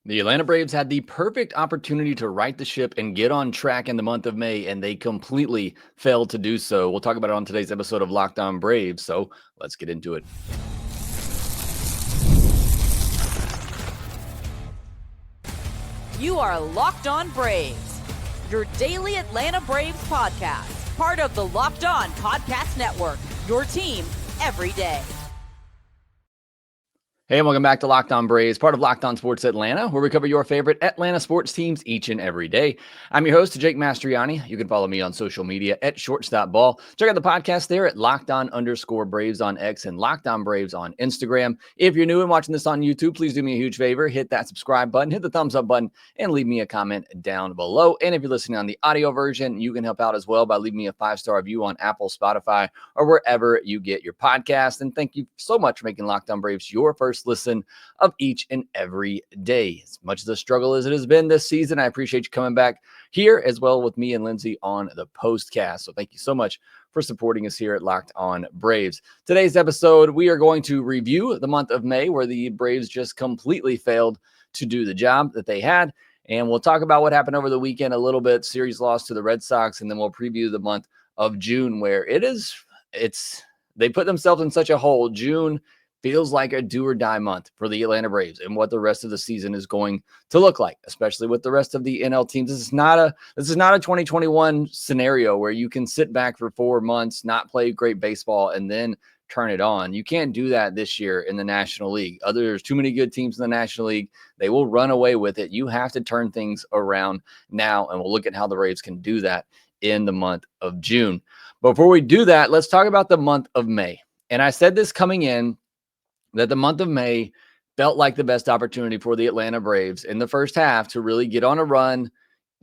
The Atlanta Braves had the perfect opportunity to right the ship and get on track in the month of May, and they completely failed to do so. We'll talk about it on today's episode of Locked On Braves, so let's get into it. You are Locked On Braves, your daily Atlanta Braves podcast, part of the Locked On Podcast Network, your team every day. Hey, and welcome back to Locked On Braves, part of Locked On Sports Atlanta, where we cover your favorite Atlanta sports teams each and every day. I'm your host, Jake Mastroianni. You can follow me on social media at shortstopball. Check out the podcast there at LockedOn_Braves on X and Locked On Braves on Instagram. If you're new and watching this on YouTube, please do me a huge favor. Hit that subscribe button, hit the thumbs up button, and leave me a comment down below. And if you're listening on the audio version, you can help out as well by leaving me a 5-star review on Apple, Spotify, or wherever you get your podcast. And thank you so much for making Locked On Braves your first listen of each and every day. As much as a struggle as it has been this season, I appreciate you coming back here as well with me and Lindsay on the postcast. So thank you so much for supporting us here at Locked On Braves. Today's episode, we are going to review the month of May, where the Braves just completely failed to do the job that they had. And we'll talk about what happened over the weekend a little bit, series loss to the Red Sox, and then we'll preview the month of June, where they put themselves in such a hole. June feels like a do or die month for the Atlanta Braves and what the rest of the season is going to look like, especially with the rest of the NL teams. This is not a 2021 scenario where you can sit back for 4 months, not play great baseball, and then turn it on. You can't do that this year in the National League. There's too many good teams in the National League. They will run away with it. You have to turn things around now, and we'll look at how the Braves can do that in the month of June. Before we do that, let's talk about the month of May. And I said this coming in, that the month of May felt like the best opportunity for the Atlanta Braves in the first half to really get on a run,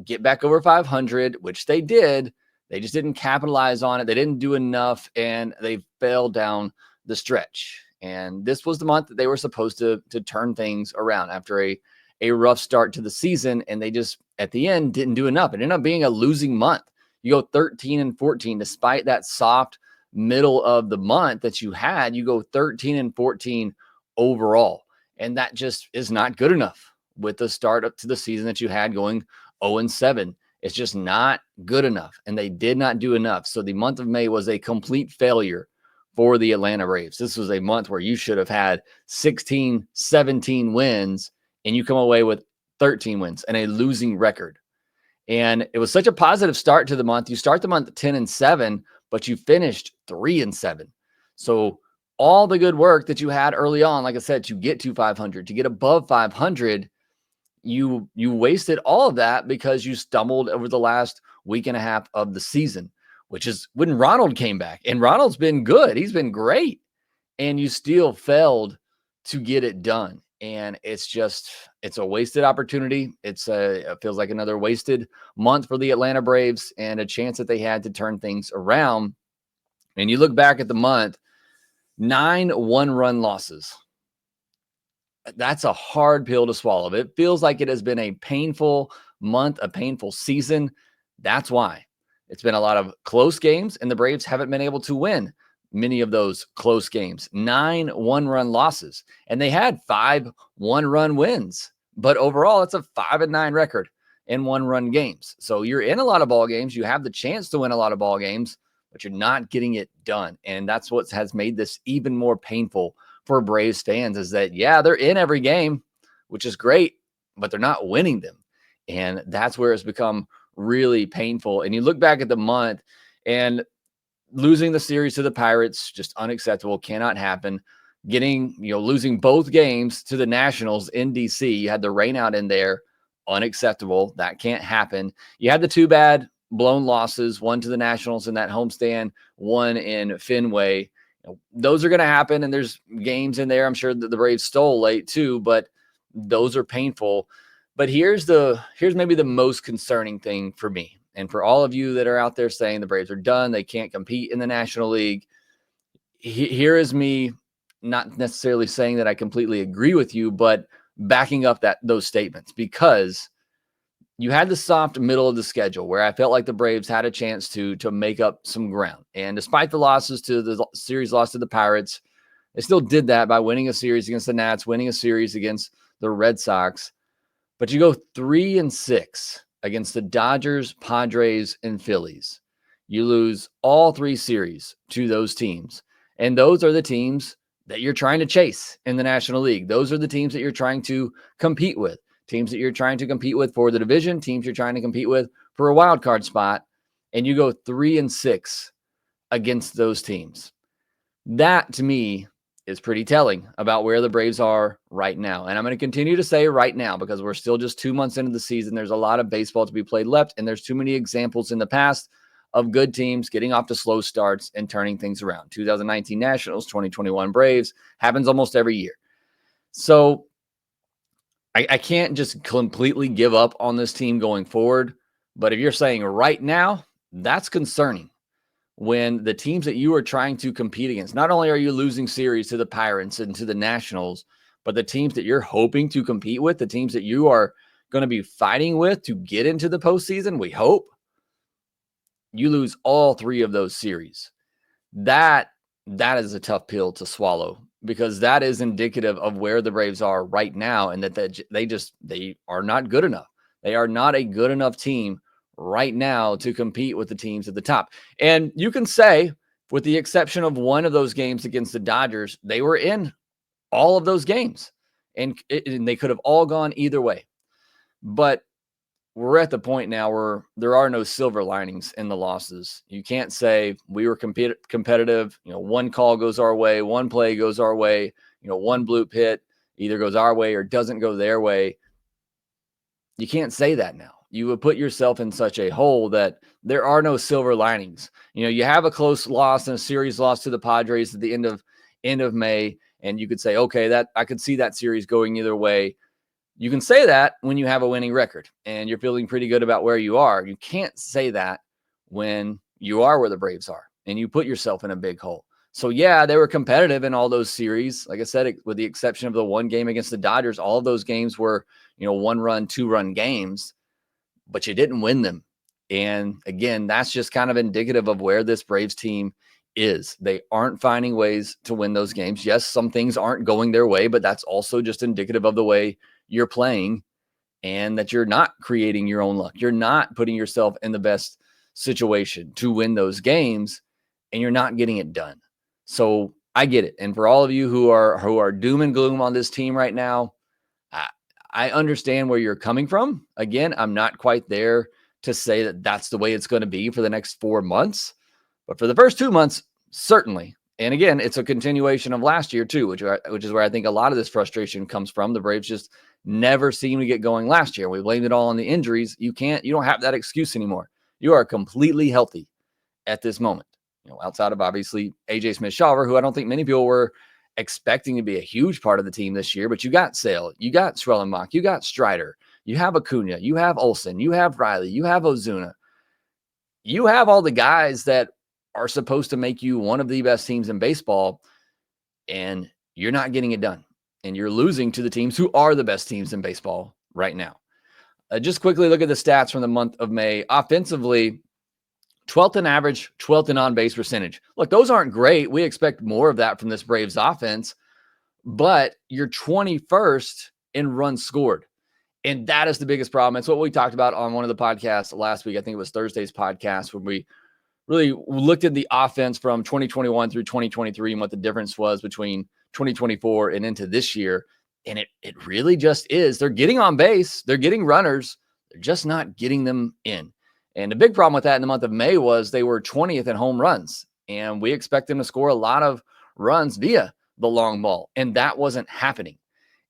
get back over 500, which they did. They just didn't capitalize on it. They didn't do enough, and they fell down the stretch. And this was the month that they were supposed to turn things around after a rough start to the season, and they just, at the end, didn't do enough. It ended up being a losing month. You go 13-14, despite that soft middle of the month that you had. You go 13-14 overall, and that just is not good enough with the start up to the season that you had going 0-7. It's just not good enough, and they did not do enough. So the month of May was a complete failure for the Atlanta Braves. This was a month where you should have had 16, 17 wins, and you come away with 13 wins and a losing record. And it was such a positive start to the month. You start the month 10-7, but you finished 3-7. So all the good work that you had early on, like I said, to get to 500, to get above 500, you wasted all of that because you stumbled over the last week and a half of the season, which is when Ronald came back. And Ronald's been good. He's been great. And you still failed to get it done. And it's a wasted opportunity. It feels like another wasted month for the Atlanta Braves and a chance that they had to turn things around. And you look back at the month, 9 one-run losses. That's a hard pill to swallow. It feels like it has been a painful month, a painful season. That's why. It's been a lot of close games, and the Braves haven't been able to win many of those close games. 9 one-run losses, and they had 5 one-run wins. But overall, it's a 5-9 record in one-run games. So you're in a lot of ball games. You have the chance to win a lot of ball games, but you're not getting it done. And that's what has made this even more painful for Braves fans, is that, yeah, they're in every game, which is great, but they're not winning them. And that's where it's become really painful. And you look back at the month, and losing the series to the Pirates, just unacceptable, cannot happen. Losing both games to the Nationals in DC, you had the rain out in there, unacceptable. That can't happen. You had the 2 bad blown losses, one to the Nationals in that homestand, one in Fenway. Those are going to happen, and there's games in there I'm sure that the Braves stole late too, but those are painful. But here's maybe the most concerning thing for me. And for all of you that are out there saying the Braves are done, they can't compete in the National League, here is me not necessarily saying that I completely agree with you, but backing up those statements, because you had the soft middle of the schedule where I felt like the Braves had a chance to make up some ground. And despite the losses to the series loss to the Pirates, they still did that by winning a series against the Nats, winning a series against the Red Sox. But you go 3-6 against the Dodgers, Padres, and Phillies. You lose all 3 series to those teams. And those are the teams that you're trying to chase in the National League. Those are the teams that you're trying to compete with. Teams that you're trying to compete with for the division, teams you're trying to compete with for a wild card spot, and you go 3-6 against those teams. That, to me, is pretty telling about where the Braves are right now. And I'm going to continue to say right now because we're still just 2 months into the season. There's a lot of baseball to be played left, and there's too many examples in the past of good teams getting off to slow starts and turning things around. 2019 Nationals, 2021 Braves, happens almost every year. So I can't just completely give up on this team going forward. But if you're saying right now, that's concerning. When the teams that you are trying to compete against, not only are you losing series to the Pirates and to the Nationals, but the teams that you're hoping to compete with, the teams that you are going to be fighting with to get into the postseason, we hope, you lose all 3 of those series. That is a tough pill to swallow because that is indicative of where the Braves are right now and that they are not good enough. They are not a good enough team right now to compete with the teams at the top. And you can say, with the exception of one of those games against the Dodgers, they were in all of those games and they could have all gone either way. But we're at the point now where there are no silver linings in the losses. You can't say we were competitive. One call goes our way, one play goes our way, one bloop hit either goes our way or doesn't go their way. You can't say that now. You would put yourself in such a hole that there are no silver linings. You have a close loss and a series loss to the Padres at the end of May, and you could say, okay, that I could see that series going either way. You can say that when you have a winning record and you're feeling pretty good about where you are. You can't say that when you are where the Braves are and you put yourself in a big hole. So, yeah, they were competitive in all those series. Like I said, with the exception of the one game against the Dodgers, all of those games were, 1-run, 2-run games, but you didn't win them. And again, that's just kind of indicative of where this Braves team is. They aren't finding ways to win those games. Yes, some things aren't going their way, but that's also just indicative of the way you're playing and that you're not creating your own luck. You're not putting yourself in the best situation to win those games, and you're not getting it done. So I get it. And for all of you who are doom and gloom on this team right now, I understand where you're coming from. Again, I'm not quite there to say that that's the way it's going to be for the next 4 months, but for the first 2 months, certainly. And again, it's a continuation of last year too, which is where I think a lot of this frustration comes from. The Braves just never seem to get going last year. We blamed it all on the injuries. You don't have that excuse anymore. You are completely healthy at this moment. Outside of obviously AJ Smith-Shawver, who I don't think many people were expecting to be a huge part of the team this year, but you got Sale, you got Schwellenbach, you got Strider, you have Acuña, you have Olson, you have Riley, you have Ozuna. You have all the guys that are supposed to make you one of the best teams in baseball, and you're not getting it done. And you're losing to the teams who are the best teams in baseball right now. Just quickly look at the stats from the month of May. Offensively, 12th in average, 12th in on-base percentage. Look, those aren't great. We expect more of that from this Braves offense, but you're 21st in runs scored. And that is the biggest problem. It's what we talked about on one of the podcasts last week. I think it was Thursday's podcast when we really looked at the offense from 2021 through 2023 and what the difference was between 2024 and into this year. And it really just is. They're getting on base. They're getting runners. They're just not getting them in. And the big problem with that in the month of May was they were 20th in home runs. And we expect them to score a lot of runs via the long ball. And that wasn't happening.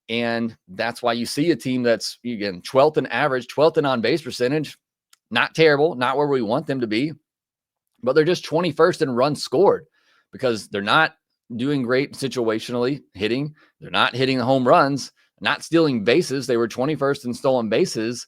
And that's why you see a team that's, again, 12th in average, 12th in on-base percentage. Not terrible, not where we want them to be. But they're just 21st in runs scored because they're not doing great situationally hitting. They're not hitting the home runs, not stealing bases. They were 21st in stolen bases.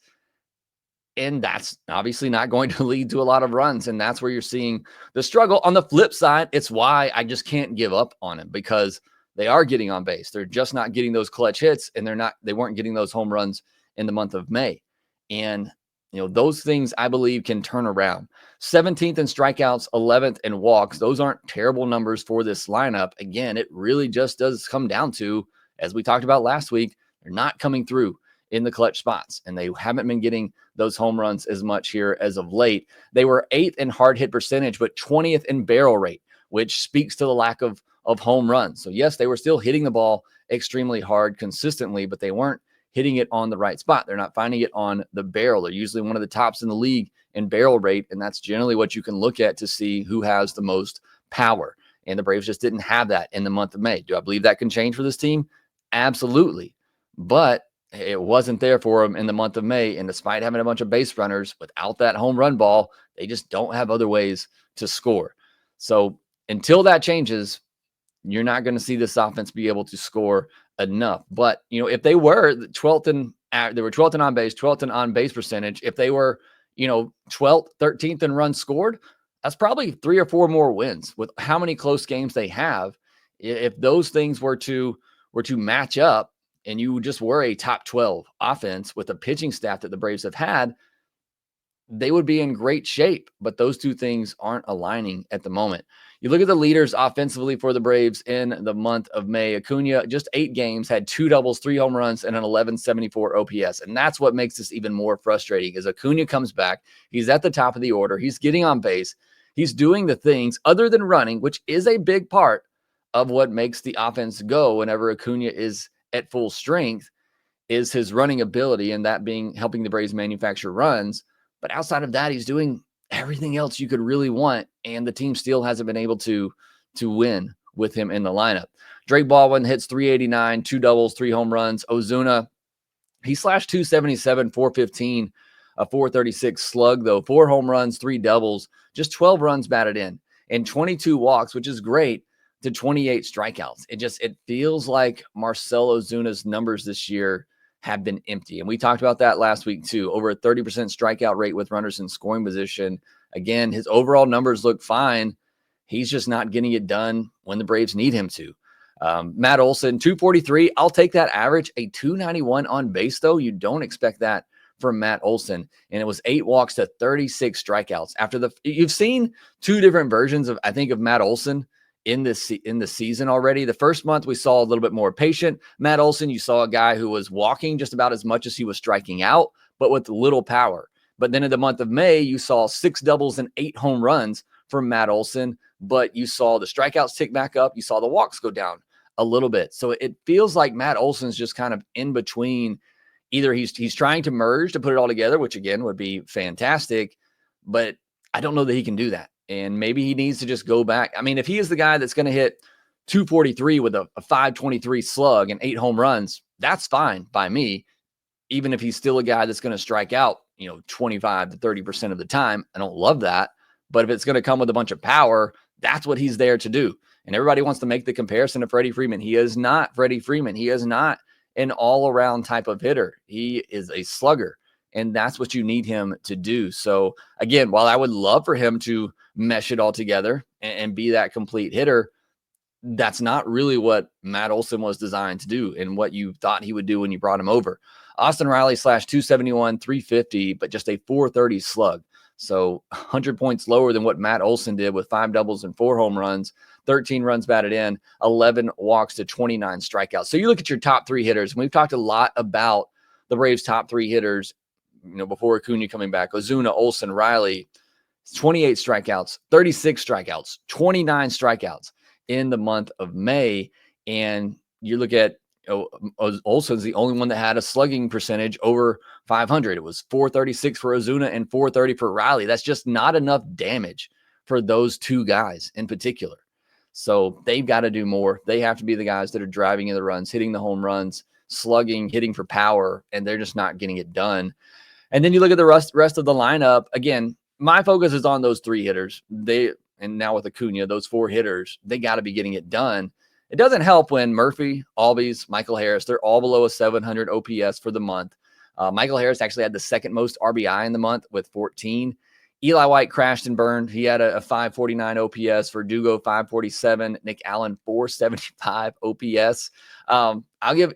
And that's obviously not going to lead to a lot of runs. And that's where you're seeing the struggle. On the flip side, it's why I just can't give up on them because they are getting on base. They're just not getting those clutch hits, and they weren't getting those home runs in the month of May. And those things I believe can turn around. 17th in strikeouts, 11th in walks. Those aren't terrible numbers for this lineup. Again, it really just does come down to, as we talked about last week, they're not coming through in the clutch spots, and they haven't been getting those home runs as much here as of late. They were 8th in hard hit percentage, but 20th in barrel rate, which speaks to the lack of home runs. So yes, they were still hitting the ball extremely hard consistently, but they weren't hitting it on the right spot. They're not finding it on the barrel. They're usually one of the tops in the league in barrel rate, and that's generally what you can look at to see who has the most power. And the Braves just didn't have that in the month of May. Do I believe that can change for this team? Absolutely. But it wasn't there for them in the month of May. And despite having a bunch of base runners, without that home run ball, they just don't have other ways to score. So until that changes, you're not going to see this offense be able to score enough. But, if they were 12th they were 12th in on base, 12th in on base percentage, if they were, 12th, 13th in runs scored, that's probably 3 or 4 more wins with how many close games they have. If those things were to match up and you just were a top 12 offense with a pitching staff that the Braves have had, they would be in great shape, but those two things aren't aligning at the moment. You look at the leaders offensively for the Braves in the month of May. Acuña, just 8 games, had 2 doubles, 3 home runs, and an 1174 OPS. And that's what makes this even more frustrating is Acuña comes back. He's at the top of the order. He's getting on base. He's doing the things other than running, which is a big part of what makes the offense go whenever Acuña is at full strength, is his running ability, and that being helping the Braves manufacture runs. But outside of that, he's doing everything else you could really want, and the team still hasn't been able to win with him in the lineup. Drake Baldwin hits 389, 2 doubles, 3 home runs. Ozuna, he slashed 277, 415, a 436 slug, though. 4 home runs, 3 doubles, just 12 runs batted in, and 22 walks, which is great, to 28 strikeouts. It feels like Marcell Ozuna's numbers this year have been empty. And we talked about that last week too. Over a 30% strikeout rate with runners in scoring position. Again, his overall numbers look fine. He's just not getting it done when the Braves need him to. Matt Olson, 243. I'll take that average. A 291 on base, though. You don't expect that from Matt Olson. And it was 8 walks to 36 strikeouts. You've seen 2 different versions of Matt Olson in the season already. The first month we saw a little bit more patient Matt Olson. You saw a guy who was walking just about as much as he was striking out, but with little power. But then in the month of May, you saw 6 doubles and 8 home runs from Matt Olson, but you saw the strikeouts tick back up. You saw the walks go down a little bit. So it feels like Matt Olson's just kind of in between. Either he's trying to merge to put it all together, which again would be fantastic, but I don't know that he can do that. And maybe he needs to just go back. I mean, if he is the guy that's going to hit 243 with a 523 slug and 8 home runs, that's fine by me. Even if he's still a guy that's going to strike out, 25 to 30% of the time. I don't love that. But if it's going to come with a bunch of power, that's what he's there to do. And everybody wants to make the comparison to Freddie Freeman. He is not Freddie Freeman. He is not an all-around type of hitter. He is a slugger. And that's what you need him to do. So again, while I would love for him to mesh it all together and be that complete hitter, that's not really what Matt Olson was designed to do and what you thought he would do when you brought him over. Austin Riley slashed 271, 350, but just a 430 slug. So 100 points lower than what Matt Olson did with 5 doubles and 4 home runs, 13 runs batted in, 11 walks to 29 strikeouts. So you look at your top 3 hitters, and we've talked a lot about the Braves' top 3 hitters, before Acuña coming back. Ozuna, Olson, Riley, 28 strikeouts, 36 strikeouts, 29 strikeouts in the month of May. And you look at Olson's the only one that had a slugging percentage over 500. It was 436 for Ozuna and 430 for Riley. That's just not enough damage for those 2 guys in particular. So they've got to do more. They have to be the guys that are driving in the runs, hitting the home runs, slugging, hitting for power, and they're just not getting it done. And then you look at the rest of the lineup. Again, my focus is on those 3 hitters. And now with Acuña, those 4 hitters, they got to be getting it done. It doesn't help when Murphy, Albies, Michael Harris, they're all below a 700 OPS for the month. Michael Harris actually had the second most RBI in the month with 14. Eli White crashed and burned. He had a 549 OPS. Verdugo, 547. Nick Allen, 475 OPS. I'll give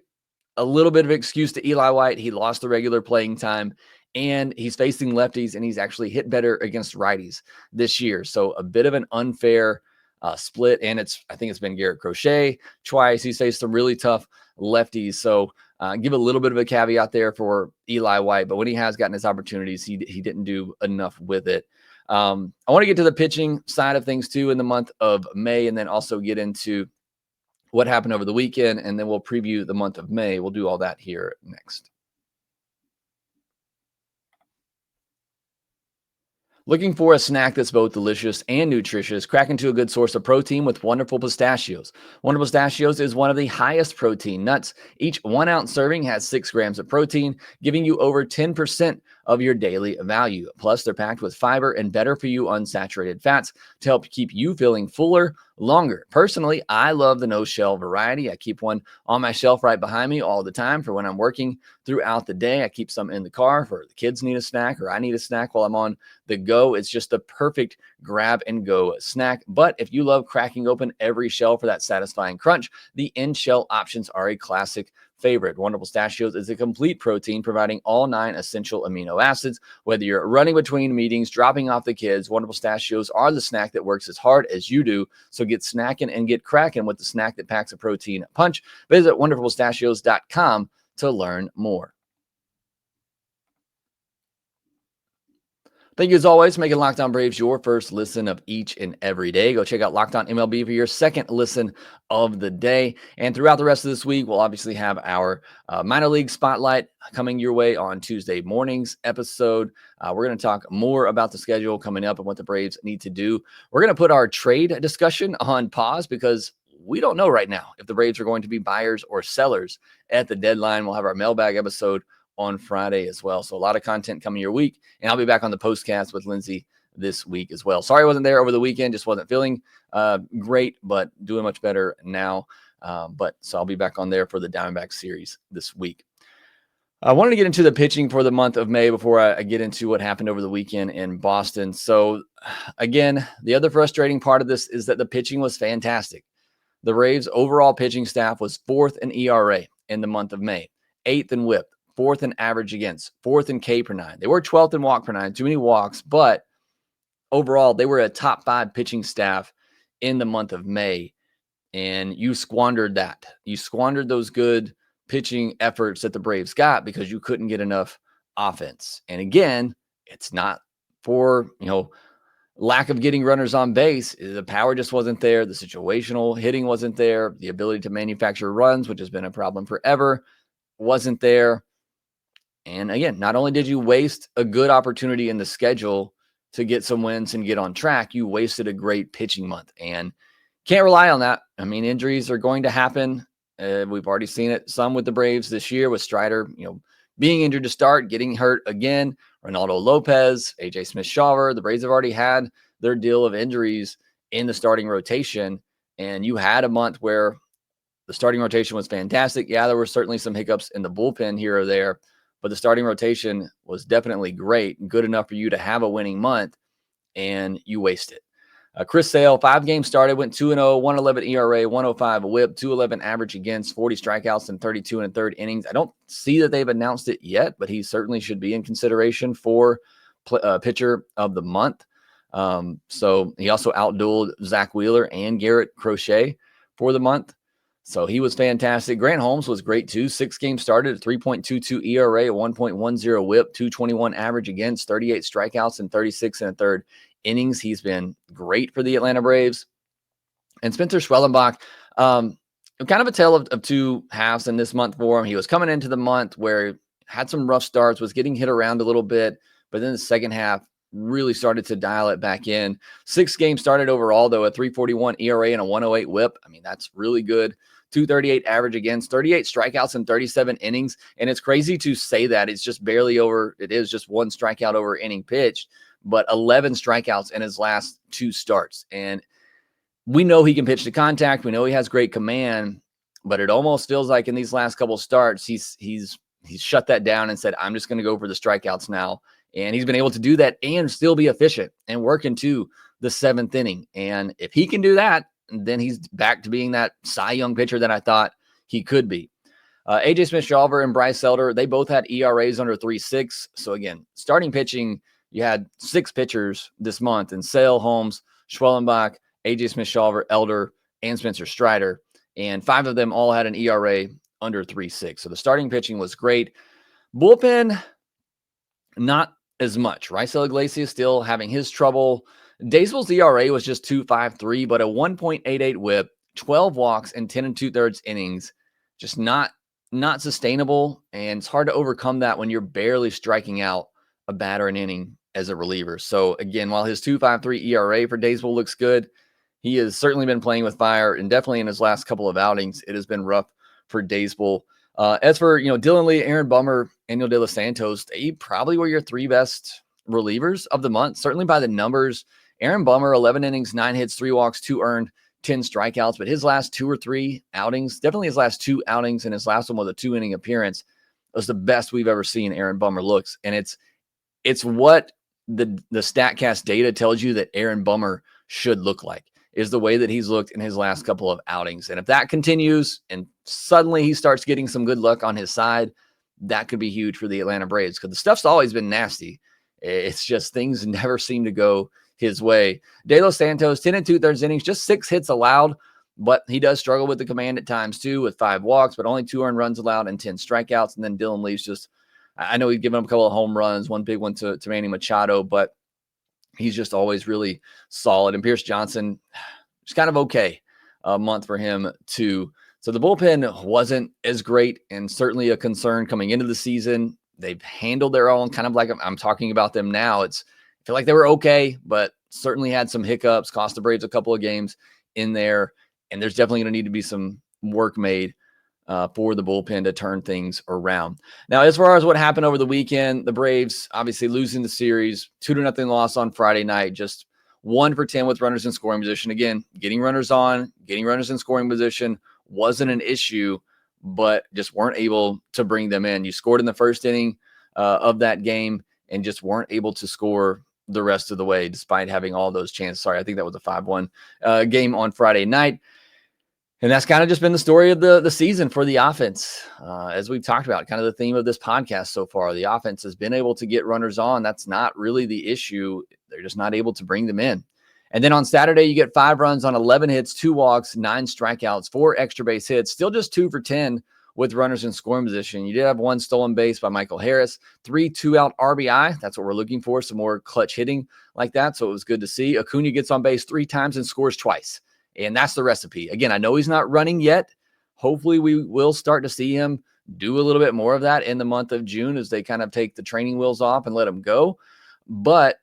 a little bit of excuse to Eli White. He lost the regular playing time, and he's facing lefties, and he's actually hit better against righties this year. So a bit of an unfair split, and I think it's been Garrett Crochet twice. He's faced some really tough lefties. So Give a little bit of a caveat there for Eli White, but when he has gotten his opportunities, he didn't do enough with it. I want to get to the pitching side of things too in the month of May, and then also get into what happened over the weekend, and then we'll preview the month of May. We'll do all that here next. Looking for a snack that's both delicious and nutritious? Crack into a good source of protein with Wonderful Pistachios. Wonderful Pistachios is one of the highest protein nuts. Each 1 ounce serving has 6 grams of protein, giving you over 10% of your daily value. Plus, they're packed with fiber and better for you unsaturated fats to help keep you feeling fuller longer. Personally, I love the no shell variety. I keep one on my shelf right behind me all the time for when I'm working throughout the day. I keep some in the car for the kids need a snack or I need a snack while I'm on the go. It's just the perfect grab and go snack. But if you love cracking open every shell for that satisfying crunch, the end shell options are a classic favorite. Wonderful Pistachios is a complete protein providing all 9 essential amino acids. Whether you're running between meetings, dropping off the kids, Wonderful Pistachios are the snack that works as hard as you do. So get snacking and get cracking with the snack that packs a protein punch. Visit wonderfulpistachios.com to learn more. Thank you as always for making Locked On Braves your first listen of each and every day. Go check out Locked On MLB for your second listen of the day. And throughout the rest of this week, we'll obviously have our minor league spotlight coming your way on Tuesday morning's episode. We're going to talk more about the schedule coming up and what the Braves need to do. We're going to put our trade discussion on pause because we don't know right now if the Braves are going to be buyers or sellers at the deadline. We'll have our mailbag episode on Friday as well. So a lot of content coming your week, and I'll be back on the postcast with Lindsay this week as well. Sorry I wasn't there over the weekend. Just wasn't feeling great, but doing much better now. So I'll be back on there for the Diamondback series this week. I wanted to get into the pitching for the month of May before I get into what happened over the weekend in Boston. So again, the other frustrating part of this is that the pitching was fantastic. The Braves' overall pitching staff was 4th in ERA in the month of May, 8th in WHIP, 4th in average against, 4th in K per 9. They were 12th in walk per 9, too many walks, but overall, they were a top 5 pitching staff in the month of May, and you squandered that. You squandered those good pitching efforts that the Braves got because you couldn't get enough offense. And again, it's not for, lack of getting runners on base. The power just wasn't there. The situational hitting wasn't there. The ability to manufacture runs, which has been a problem forever, wasn't there. And again, not only did you waste a good opportunity in the schedule to get some wins and get on track, you wasted a great pitching month and can't rely on that. I mean, injuries are going to happen. We've already seen it some with the Braves this year with Strider, being injured to start, getting hurt again. Ronaldo Lopez, AJ Smith-Shawver, the Braves have already had their deal of injuries in the starting rotation. And you had a month where the starting rotation was fantastic. Yeah, there were certainly some hiccups in the bullpen here or there, but the starting rotation was definitely great, good enough for you to have a winning month, and you waste it. Chris Sale, 5 games started, went 2-0, 111 ERA, 105 WHIP, 211 average against, 40 strikeouts, and 32 and a third innings. I don't see that they've announced it yet, but he certainly should be in consideration for pitcher of the month. So he also outdueled Zach Wheeler and Garrett Crochet for the month. So he was fantastic. Grant Holmes was great too. 6 games started at 3.22 ERA, 1.10 WHIP, 221 average against, 38 strikeouts, and 36 and a third innings. He's been great for the Atlanta Braves. And Spencer Schwellenbach, kind of a tale of two halves in this month for him. He was coming into the month where he had some rough starts, was getting hit around a little bit, but then the second half really started to dial it back in. 6 games started overall, though, a 3.41 ERA and a 1.08 WHIP. I mean, that's really good. 238 average against, 38 strikeouts and 37 innings. And it's crazy to say that. It's just barely over. It is just 1 strikeout over inning pitched, but 11 strikeouts in his last 2 starts. And we know he can pitch to contact. We know he has great command, but it almost feels like in these last couple of starts, he's shut that down and said, I'm just going to go for the strikeouts now. And he's been able to do that and still be efficient and work into the 7th inning. And if he can do that, then he's back to being that Cy Young pitcher that I thought he could be. AJ Smith-Shawver and Bryce Elder, they both had ERAs under 3.6. So again, starting pitching, you had 6 pitchers this month in Sale, Holmes, Schwellenbach, AJ Smith-Shawver, Elder, and Spencer Strider. And 5 of them all had an ERA under 3.6. So the starting pitching was great. Bullpen, not as much. Raisel Iglesias still having his trouble. Daysbell's ERA was just 2.53, but a 1.88 whip, 12 walks, and 10 2/3 innings. Just not sustainable, and it's hard to overcome that when you're barely striking out a batter an inning as a reliever. So again, while his 2.53 ERA for Daysbell looks good, he has certainly been playing with fire, and definitely in his last couple of outings, it has been rough for Daysbell. As for, Dylan Lee, Aaron Bummer, Daniel De Los Santos, they probably were your three best relievers of the month, certainly by the numbers. Aaron Bummer, 11 innings, 9 hits, 3 walks, 2 earned, 10 strikeouts, but his last 2 or 3 outings, definitely his last 2 outings, and his last one was a 2-inning appearance, was the best we've ever seen Aaron Bummer looks. And it's what the StatCast data tells you that Aaron Bummer should look like, is the way that he's looked in his last couple of outings. And if that continues and suddenly he starts getting some good luck on his side, that could be huge for the Atlanta Braves, because the stuff's always been nasty. It's just things never seem to go his way. De Los Santos, 10 2/3 innings, just 6 hits allowed, but he does struggle with the command at times too, with 5 walks, but only 2 earned runs allowed and 10 strikeouts. And then Dylan Lee's just, I know he's given up a couple of home runs, one big one to Manny Machado, but he's just always really solid. And Pierce Johnson, it's kind of okay month for him too. So the bullpen wasn't as great, and certainly a concern coming into the season. They've handled their own, kind of like I'm talking about them now. I feel like they were okay, but certainly had some hiccups, cost the Braves a couple of games in there. And there's definitely going to need to be some work made for the bullpen to turn things around. Now, as far as what happened over the weekend, the Braves obviously losing the series, 2-0 loss on Friday night, just 1 for 10 with runners in scoring position. Again, getting runners on, getting runners in scoring position wasn't an issue, but just weren't able to bring them in. You scored in the first inning of that game and just weren't able to score the rest of the way, despite having all those chances. Sorry, I think that was a 5-1 game on Friday night. And that's kind of just been the story of the season for the offense. As we've talked about, kind of the theme of this podcast so far, the offense has been able to get runners on. That's not really the issue. They're just not able to bring them in. And then on Saturday, you get 5 runs on 11 hits, 2 walks, 9 strikeouts, 4 extra base hits, still just 2 for 10 with runners in scoring position. You did have 1 stolen base by Michael Harris, 3 2-out RBI. That's what we're looking for, some more clutch hitting like that. So it was good to see. Acuña gets on base 3 times and scores twice. And that's the recipe. Again, I know he's not running yet. Hopefully we will start to see him do a little bit more of that in the month of June as they kind of take the training wheels off and let him go. But,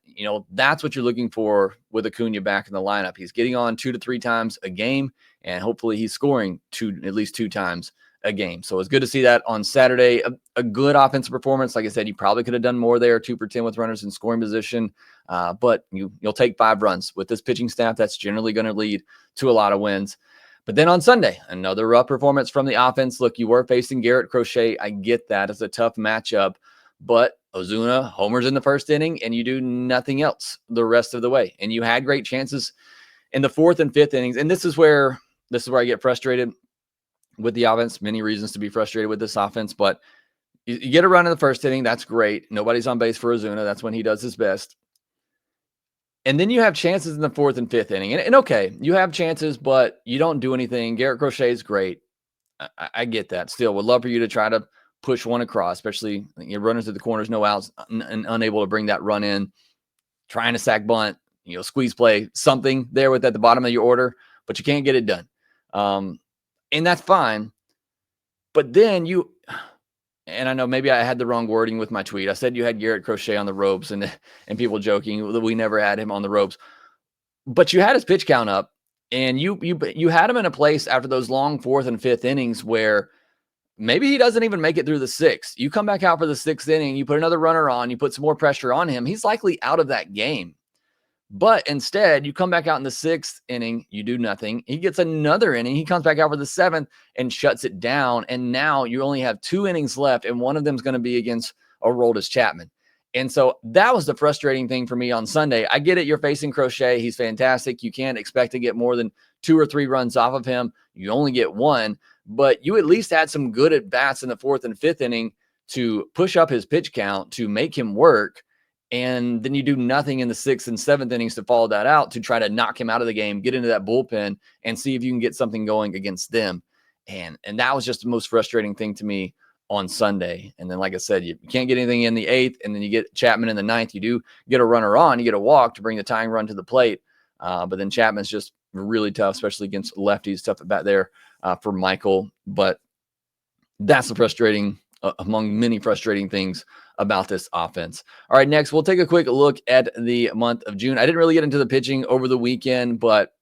that's what you're looking for with Acuña back in the lineup. He's getting on 2 to 3 times a game, and hopefully he's scoring at least 2 times a game. So it's good to see that on Saturday. A good offensive performance. Like I said, you probably could have done more there, 2 for 10 with runners in scoring position. But you'll take 5 runs. With this pitching staff, that's generally going to lead to a lot of wins. But then on Sunday, another rough performance from the offense. Look, you were facing Garrett Crochet. I get that. It's a tough matchup. But Ozuna homers in the first inning, and you do nothing else the rest of the way. And you had great chances in the 4th and 5th innings. And this is where I get frustrated with the offense. Many reasons to be frustrated with this offense, but you get a run in the first inning. That's great. Nobody's on base for Ozuna. That's when he does his best. And then you have chances in the 4th and 5th inning. And okay, you have chances, but you don't do anything. Garrett Crochet is great. I get that. Still, would love for you to try to push one across, especially runners at the corners, no outs, and unable to bring that run in, trying to sack bunt, squeeze play, something there at the bottom of your order, but you can't get it done. And that's fine. But then and I know maybe I had the wrong wording with my tweet. I said you had Garrett Crochet on the ropes, and people joking that we never had him on the ropes. But you had his pitch count up, and you had him in a place after those long 4th and 5th innings where maybe he doesn't even make it through the 6th. You come back out for the 6th inning, you put another runner on, you put some more pressure on him. He's likely out of that game. But instead, you come back out in the 6th inning, you do nothing. He gets another inning. He comes back out for the 7th and shuts it down. And now you only have 2 innings left, and one of them is going to be against Aroldis Chapman. And so that was the frustrating thing for me on Sunday. I get it. You're facing Crochet. He's fantastic. You can't expect to get more than 2 or 3 runs off of him. You only get 1, but you at least had some good at-bats in the 4th and 5th inning to push up his pitch count, to make him work. And then you do nothing in the 6th and 7th innings to follow that out, to try to knock him out of the game, get into that bullpen, and see if you can get something going against them. And that was just the most frustrating thing to me on Sunday. And then, like I said, you can't get anything in the 8th, and then you get Chapman in the 9th. You do get a runner on, you get a walk to bring the tying run to the plate. But then Chapman's just really tough, especially against lefties, tough at bat there for Michael. But that's the frustrating, among many frustrating things about this offense. All right, next, we'll take a quick look at the month of June. I didn't really get into the pitching over the weekend, but,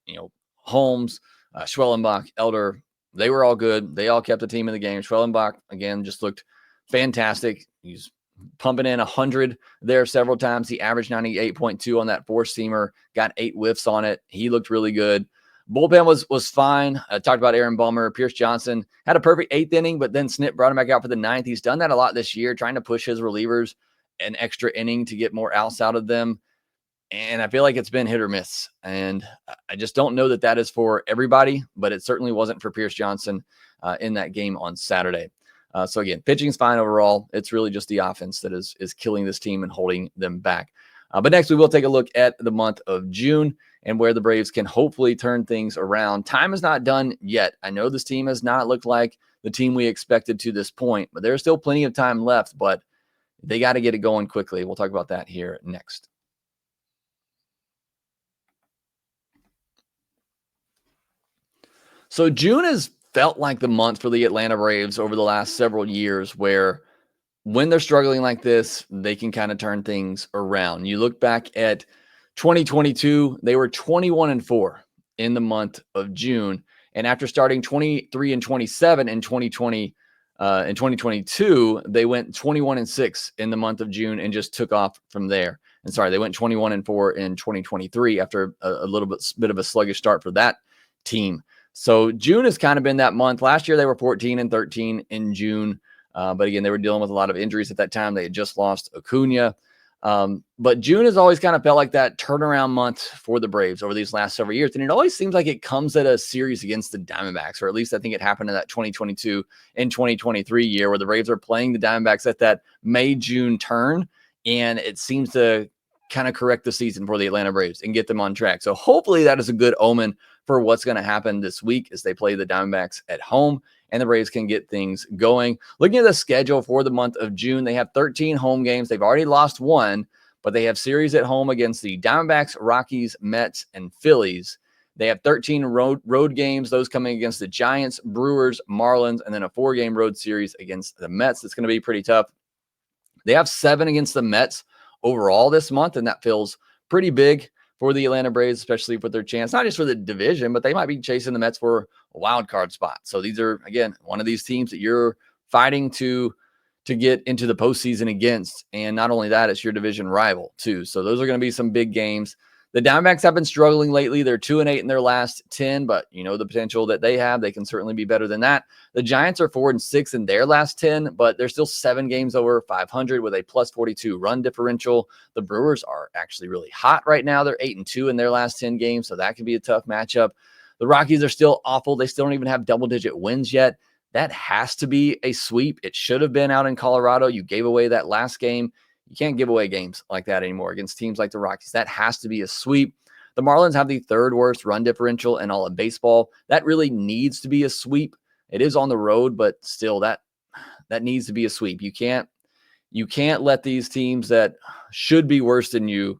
Holmes, Schwellenbach, Elder, they were all good. They all kept the team in the game. Schwellenbach, again, just looked fantastic. He's pumping in 100 there several times. He averaged 98.2 on that four-seamer, got 8 whiffs on it. He looked really good. Bullpen was fine. I talked about Aaron Bummer. Pierce Johnson had a perfect 8th inning, but then Snit brought him back out for the 9th. He's done that a lot this year, trying to push his relievers an extra inning to get more outs out of them. And I feel like it's been hit or miss. And I just don't know that is for everybody, but it certainly wasn't for Pierce Johnson in that game on Saturday. So again, pitching's fine overall. It's really just the offense that is killing this team and holding them back. But next, we will take a look at the month of June and where the Braves can hopefully turn things around. Time is not done yet. I know this team has not looked like the team we expected to this point, but there's still plenty of time left, but they got to get it going quickly. We'll talk about that here next. So June has felt like the month for the Atlanta Braves over the last several years, where when they're struggling like this, they can kind of turn things around. You look back at 2022, they were 21-4 in the month of June. And after starting 23-27 in 2022, they went 21-6 in the month of June and just took off from there. And sorry, they went 21-4 in 2023 after a little bit of a sluggish start for that team. So June has kind of been that month. Last year, they were 14-13 in June. But again, they were dealing with a lot of injuries at that time. They had just lost Acuña. But June has always kind of felt like that turnaround month for the Braves over these last several years. And it always seems like it comes at a series against the Diamondbacks, or at least I think it happened in that 2022 and 2023 year where the Braves are playing the Diamondbacks at that May-June turn. And it seems to kind of correct the season for the Atlanta Braves and get them on track. So hopefully that is a good omen for what's going to happen this week as they play the Diamondbacks at home and the Braves can get things going. Looking at the schedule for the month of June, they have 13 home games. They've already lost one, but they have series at home against the Diamondbacks, Rockies, Mets, and Phillies. They have 13 road games, those coming against the Giants, Brewers, Marlins, and then a 4-game road series against the Mets. That's going to be pretty tough. They have 7 against the Mets overall this month, and that feels pretty big for the Atlanta Braves, especially with their chance, not just for the division, but they might be chasing the Mets for a wild card spot. So these are, again, one of these teams that you're fighting to get into the postseason against. And not only that, it's your division rival too. So those are going to be some big games. The Diamondbacks have been struggling lately. They're 2-8 in their last 10, but you know the potential that they have. They can certainly be better than that. The Giants are 4-6 in their last 10, but they're still 7 games over 500 with a +42 run differential. The Brewers are actually really hot right now. They're 8-2 in their last 10 games, so that could be a tough matchup. The Rockies are still awful. They still don't even have double-digit wins yet. That has to be a sweep. It should have been out in Colorado. You gave away that last game. You can't give away games like that anymore against teams like the Rockies. That has to be a sweep. The Marlins have the 3rd worst run differential in all of baseball. That really needs to be a sweep. It is on the road, but still that needs to be a sweep. You can't let these teams that should be worse than you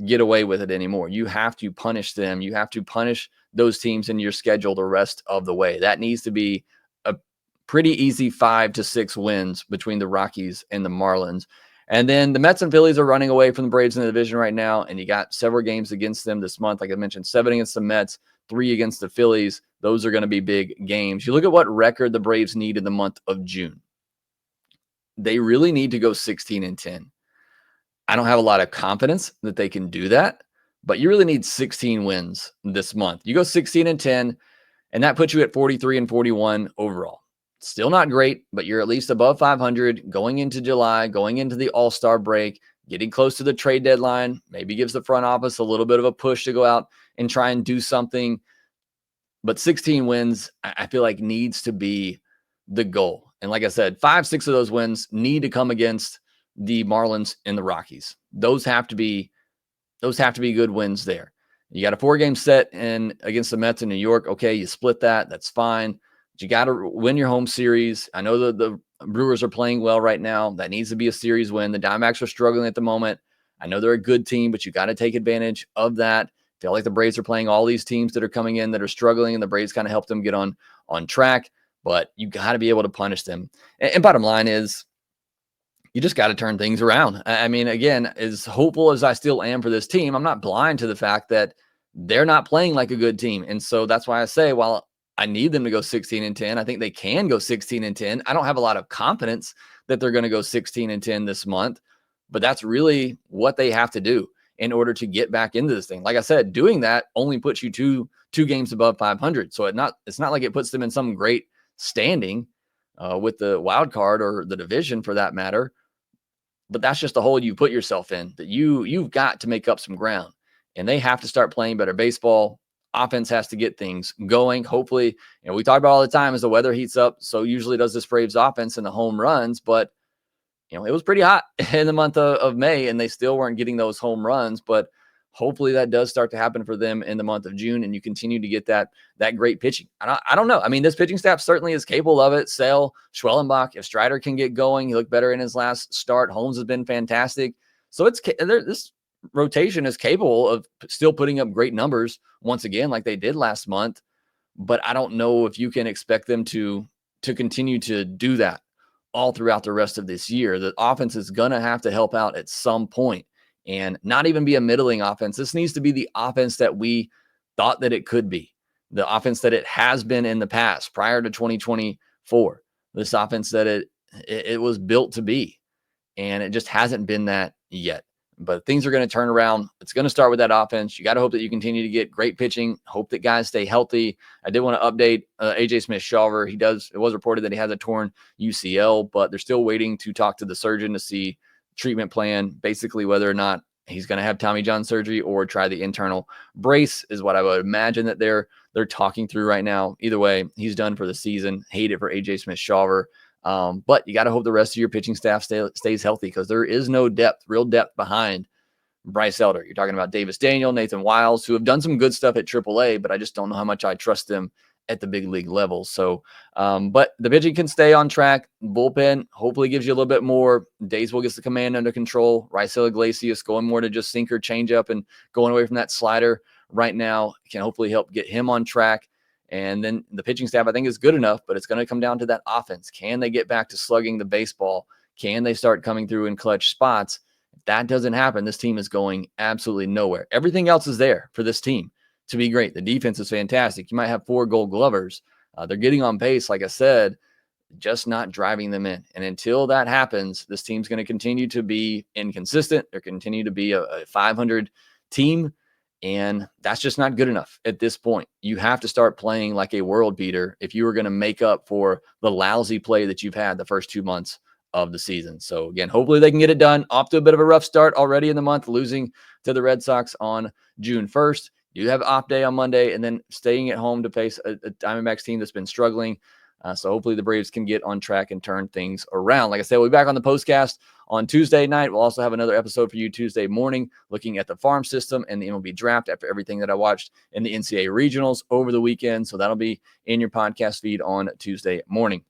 get away with it anymore. You have to punish them. You have to punish those teams in your schedule the rest of the way. That needs to be a pretty easy 5 to 6 wins between the Rockies and the Marlins. And then the Mets and Phillies are running away from the Braves in the division right now, and you got several games against them this month. Like I mentioned, 7 against the Mets, 3 against the Phillies. Those are going to be big games. You look at what record the Braves need in the month of June. They really need to go 16-10. I don't have a lot of confidence that they can do that, but you really need 16 wins this month. You go 16-10, and that puts you at 43-41 overall. Still not great, but you're at least above 500 going into July, going into the All-Star break, getting close to the trade deadline, maybe gives the front office a little bit of a push to go out and try and do something. But 16 wins, I feel like needs to be the goal. And like I said, 5, 6 of those wins need to come against the Marlins and the Rockies. Those have to be good wins there. You got a 4-game set against the Mets in New York. Okay, you split that. That's fine. You got to win your home series. I know the Brewers are playing well right now. That needs to be a series win. The Diamondbacks are struggling at the moment. I know they're a good team, but you got to take advantage of that. Feel like the Braves are playing all these teams that are coming in that are struggling, and the Braves kind of help them get on track. But you got to be able to punish them. And bottom line is, you just got to turn things around. I mean, again, as hopeful as I still am for this team, I'm not blind to the fact that they're not playing like a good team. And so that's why I say, while I need them to go 16-10, I think they can go 16-10. I don't have a lot of confidence that they're going to go 16-10 this month, but that's really what they have to do in order to get back into this thing. Like I said, doing that only puts you two games above 500. So it's not like it puts them in some great standing with the wild card or the division for that matter. But that's just the hole you put yourself in, that you've got to make up some ground, and they have to start playing better baseball. Offense has to get things going. Hopefully, we talk about all the time as the weather heats up, so usually does this Braves offense and the home runs, but it was pretty hot in the month of May, and they still weren't getting those home runs. But hopefully that does start to happen for them in the month of June, and you continue to get that great pitching. I don't know. I mean, this pitching staff certainly is capable of it. Sale, Schwellenbach, if Strider can get going, he looked better in his last start. Holmes has been fantastic. So this rotation is capable of still putting up great numbers once again, like they did last month. But I don't know if you can expect them to continue to do that all throughout the rest of this year. The offense is going to have to help out at some point, and not even be a middling offense. This needs to be the offense that we thought that it could be, the offense that it has been in the past prior to 2024, this offense that it was built to be, and it just hasn't been that yet. But things are going to turn around. It's going to start with that offense. You got to hope that you continue to get great pitching, hope that guys stay healthy. I did want to update AJ Smith-Shawver. It was reported that he has a torn UCL, but they're still waiting to talk to the surgeon to see treatment plan, basically whether or not he's going to have Tommy John surgery or try the internal brace is what I would imagine that they're talking through right now. Either way, he's done for the season. Hate it for AJ Smith-Shawver. But you got to hope the rest of your pitching staff stays healthy, because there is no real depth behind Bryce Elder. You're talking about Davis Daniel, Nathan Wiles, who have done some good stuff at AAA, but I just don't know how much I trust them at the big league level. So, but the pitching can stay on track. Bullpen hopefully gives you a little bit more. Daysville gets the command under control. Raisel Iglesias going more to just sinker, change up, and going away from that slider right now can hopefully help get him on track. And then the pitching staff, I think, is good enough, but it's going to come down to that offense. Can they get back to slugging the baseball? Can they start coming through in clutch spots? If that doesn't happen, this team is going absolutely nowhere. Everything else is there for this team to be great. The defense is fantastic. You might have 4 Gold Glovers. They're getting on base, like I said, just not driving them in. And until that happens, this team's going to continue to be inconsistent. They're continue to be a 500 team. And that's just not good enough at this point. You have to start playing like a world beater if you are going to make up for the lousy play that you've had the first 2 months of the season. So again, hopefully they can get it done. Off to a bit of a rough start already in the month, losing to the Red Sox on June 1st. You have off day on Monday, and then staying at home to face a Diamondbacks team that's been struggling. So hopefully the Braves can get on track and turn things around. Like I said, we'll be back on the postcast on Tuesday night. We'll also have another episode for you Tuesday morning, looking at the farm system and the MLB draft after everything that I watched in the NCAA regionals over the weekend. So that'll be in your podcast feed on Tuesday morning.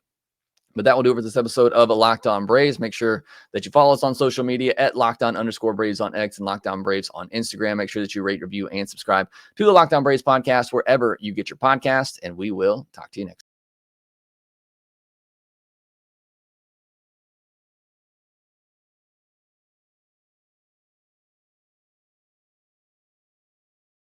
But that will do it for this episode of Locked On Braves. Make sure that you follow us on social media at @LockedOn_Braves on X and Locked On Braves on Instagram. Make sure that you rate, review, and subscribe to the Locked On Braves podcast wherever you get your podcast. And we will talk to you next.